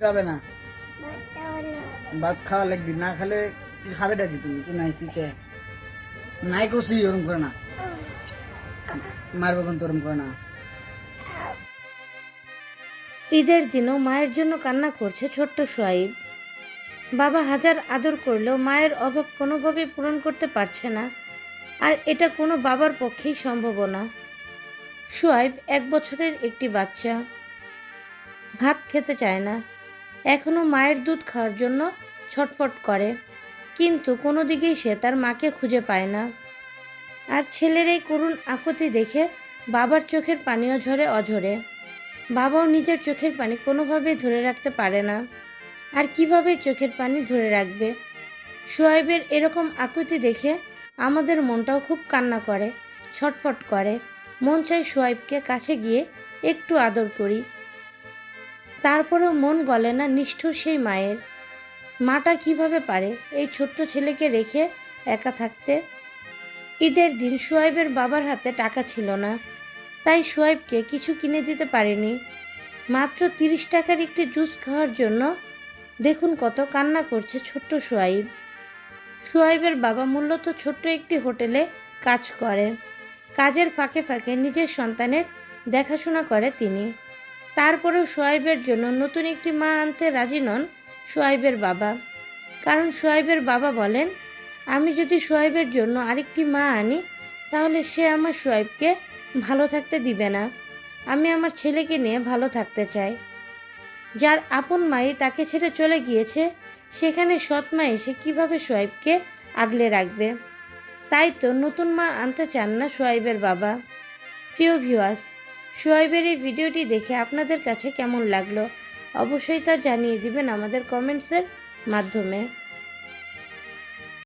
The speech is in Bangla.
খাবে না, ভাত খাওয়া লাগবি, না খেলে কি খাবে ডাকি তুমি? তুই নাই কি কে নাই কষি ওরম করে না, মারবে কোন তোরম করে না। ঈদের দিনও মায়ের জন্য কান্না করছে ছোট্ট সোয়াইব। বাবা হাজার আদর করলেও মায়ের অভাব কোনোভাবেই পূরণ করতে পারছে না, আর এটা কোনো বাবার পক্ষেই সম্ভব না। সোয়াইব 1 বছরের একটি বাচ্চা, ভাত খেতে চায় না, এখনো মায়ের দুধ খাওয়ার জন্য ছটফট করে, কিন্তু কোনো দিকেই সে তার মাকে খুঁজে পায় না। আর ছেলের এই করুণ আকুতি দেখে বাবার চোখের পানিও ঝরে অঝরে। বাবাও নিজের চোখের পানি কোনোভাবেই ধরে রাখতে পারে না, আর কিভাবে চোখের পানি ধরে রাখবে। সোয়াইবের এরকম আকুতি দেখে আমাদের মনটাও খুব কান্না করে, ছটফট করে। মন চায় সোয়াইবকে কাছে গিয়ে একটু আদর করি, তারপরেও মন গলে না নিষ্ঠুর সেই মায়ের। মাটা কিভাবে পারে এই ছোট্ট ছেলেকে রেখে একা থাকতে। ঈদের দিন সোয়াইবের বাবার হাতে টাকা ছিল না, তাই সোয়াইবকে কিছু কিনে দিতে পারেনি। মাত্র 30 টাকার একটি জুস খাওয়ার জন্য দেখুন কত কান্না করছে ছোট্ট সোয়াইব। সোয়াইবের বাবা মূলত ছোট্ট একটি হোটেলে কাজ করে, কাজের ফাঁকে ফাঁকে নিজের সন্তানের দেখাশোনা করে তিনি। তারপরেও সোয়াইবের জন্য নতুন একটি মা আনতে রাজি নন সোয়াইবের বাবা, কারণ সোয়াইবের বাবা বলেন, আমি যদি সোয়াইবের জন্য আরেকটি মা আনি তাহলে সে আমার সোয়াইবকে ভালো থাকতে দিবে না। আমি আমার ছেলেকে নিয়ে ভালো থাকতে চাই। যার আপন মাই তাকে ছেড়ে চলে গিয়েছে, সেখানে সৎ মা এসে কীভাবে সোয়াইবকে আগলে রাখবে? তাই তো নতুন মা আনতে চান না সোয়াইবের বাবা। প্রিয় ভিউয়ার্স, সোয়াইবের এই ভিডিওটি দেখে আপনাদের কাছে কেমন লাগলো অবশ্যই তা জানিয়ে দিবেন আমাদের কমেন্টসের মাধ্যমে।